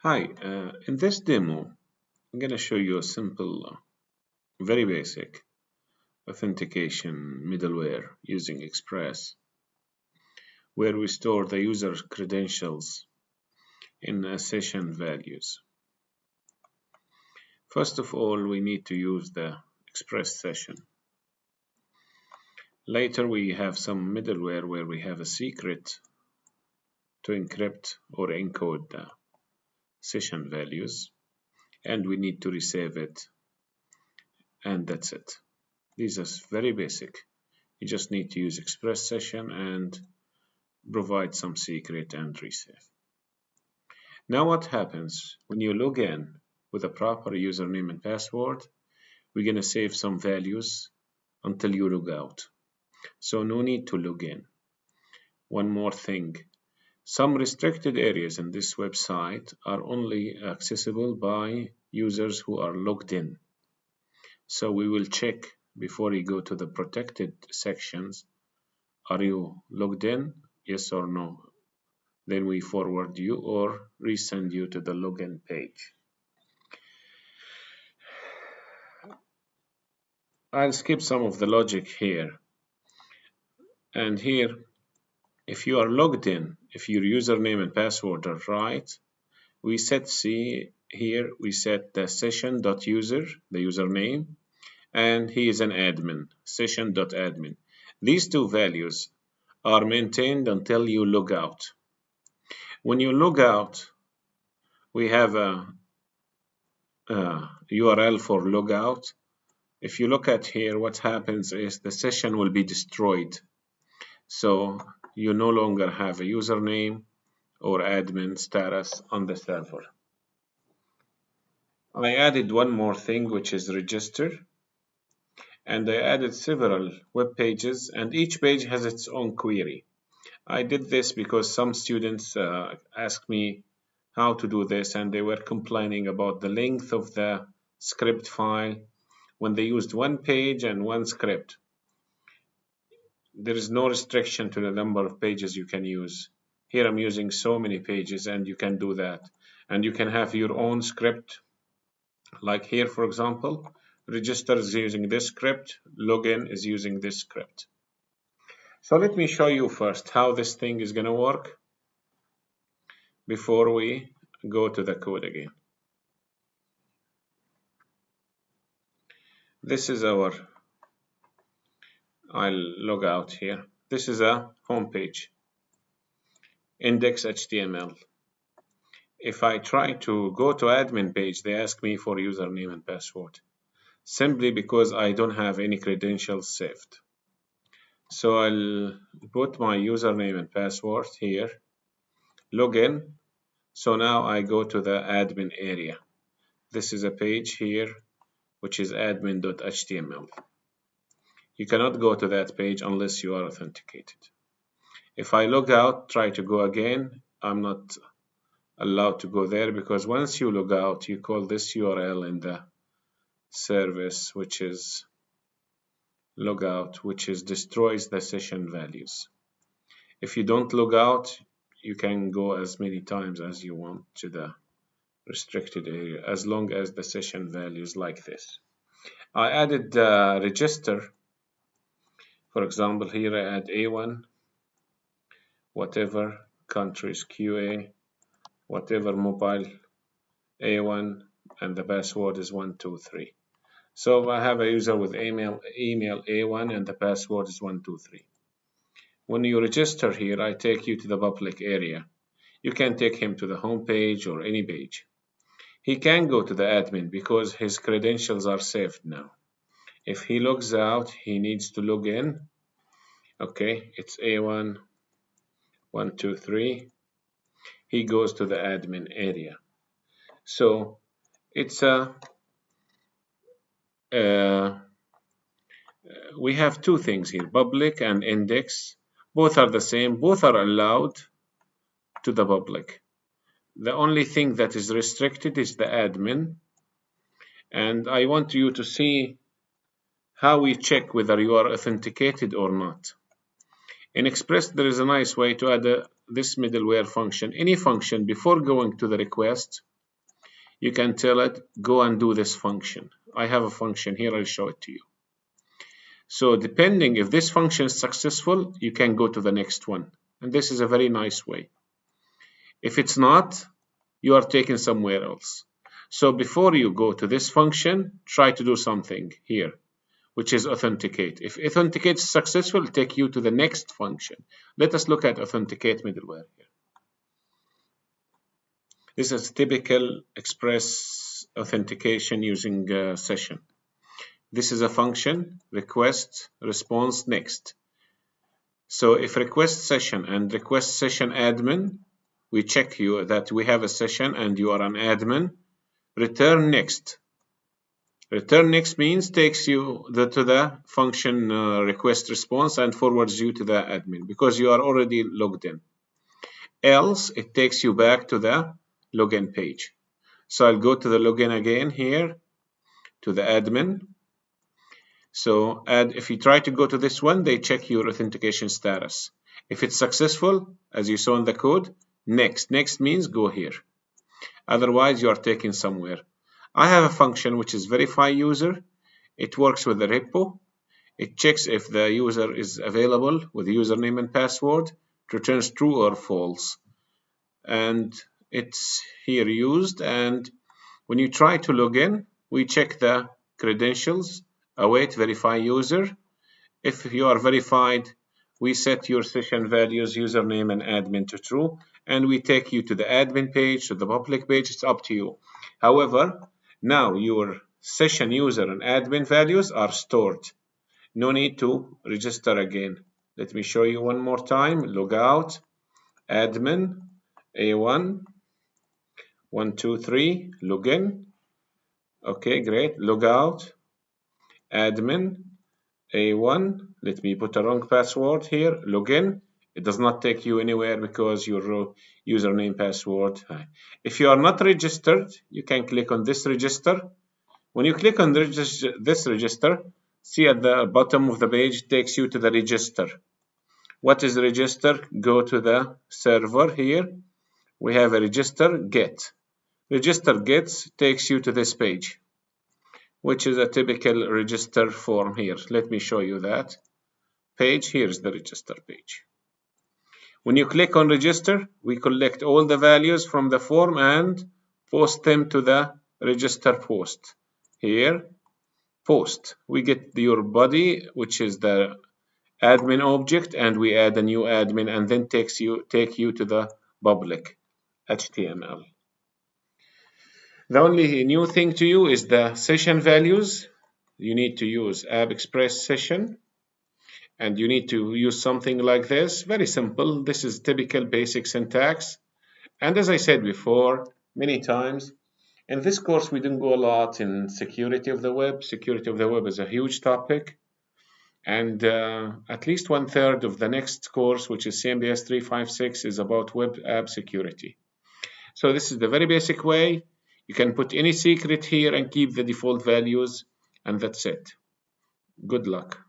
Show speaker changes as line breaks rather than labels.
Hi, in this demo, I'm going to show you a simple, very basic authentication middleware using Express, where we store the user's credentials in session values. First of all, we need to use the Express session. Later, we have some middleware where we have a secret to encrypt or encode the session values, and we need to resave it, and that's it. These are very basic. You just need to use Express session and provide some secret and resave. Now what happens when you log in with a proper username and password? We're going to save some values until you log out. So no need to log in. One more thing. Some restricted areas in this website are only accessible by users who are logged in. So we will check before you go to the protected sections. Are you logged in? Yes or no? Then we forward you or resend you to the login page. I'll skip some of the logic here. And here, if you are logged in, if your username and password are right, we set here we set the session.user, the username, and he is an admin, session.admin. These two values are maintained until you log out. When you log out, we have a URL for logout. If you look at here, what happens is the session will be destroyed. So you no longer have a username or admin status on the server. I added one more thing, which is register. And I added several web pages, and each page has its own query. I did this because some students asked me how to do this, and they were complaining about the length of the script file when they used one page and one script. There is no restriction to the number of pages you can use. Here I'm using so many pages, and you can do that. And you can have your own script, like here, for example. Register is using this script, login is using this script. So let me show you first how this thing is going to work before we go to the code again. This is I'll log out here. This is a home page, index.html. If I try to go to admin page, they ask me for username and password, simply because I don't have any credentials saved. So I'll put my username and password here, login. So now I go to the admin area. This is a page here, which is admin.html. You cannot go to that page unless you are authenticated. If I log out, try to go again, I'm not allowed to go there, because once you log out, you call this URL in the service, which is logout, which is destroys the session values. If you don't log out, you can go as many times as you want to the restricted area, as long as the session values like this. I added the register. For example, here I add A1, whatever, countries QA, whatever, mobile A1, and the password is 123. So I have a user with email A1 and the password is 123. When you register here, I take you to the public area. You can take him to the home page or any page. He can go to the admin because his credentials are saved now. If he logs out, he needs to log in. Okay, it's A1, 123. He goes to the admin area. So it's we have two things here, public and index. Both are the same, both are allowed to the public. The only thing that is restricted is the admin. And I want you to see how we check whether you are authenticated or not. In Express, there is a nice way to add this middleware function. Any function before going to the request, you can tell it, go and do this function. I have a function here, I'll show it to you. So depending if this function is successful, you can go to the next one. And this is a very nice way. If it's not, you are taken somewhere else. So before you go to this function, try to do something here, which is authenticate. If authenticate is successful, it'll take you to the next function. Let us look at authenticate middleware here. This is typical Express authentication using session. This is a function, request, response, next. So if request session and request session admin, we check you that we have a session and you are an admin, return next. Return next means takes you to the function request response and forwards you to the admin because you are already logged in. Else, it takes you back to the login page. So I'll go to the login again here, to the admin. So if you try to go to this one, they check your authentication status. If it's successful, as you saw in the code, next. Next means go here. Otherwise, you are taken somewhere. I have a function which is verify user. It works with the repo. It checks if the user is available with username and password. It returns true or false. And it's here used. And when you try to log in, we check the credentials. Await verify user. If you are verified, we set your session values, username and admin to true, and we take you to the admin page, to the public page. It's up to you. However, now your session user and admin values are stored. No need to register again. Let me show you one more time. Log out, admin, A1, 1, 2, 3, login. Okay, great. Log out, admin, A1, let me put a wrong password here, login. It does not take you anywhere because your username password. If you are not registered, you can click on this register. When you click on this register, see at the bottom of the page, it takes you to the register. What is register? Go to the server here. We have a register get. Register gets takes you to this page, which is a typical register form here. Let me show you that page. Here's the register page. When you click on register, we collect all the values from the form and post them to the register post. Here, post. We get your body, which is the admin object, and we add a new admin and then take you to the public HTML. The only new thing to you is the session values. You need to use App Express session, and you need to use something like this. Very simple. This is typical basic syntax. And as I said before, many times, in this course, we didn't go a lot in security of the web. Security of the web is a huge topic. And at least 1/3 of the next course, which is CMPS350, is about web app security. So this is the very basic way. You can put any secret here and keep the default values, and that's it. Good luck.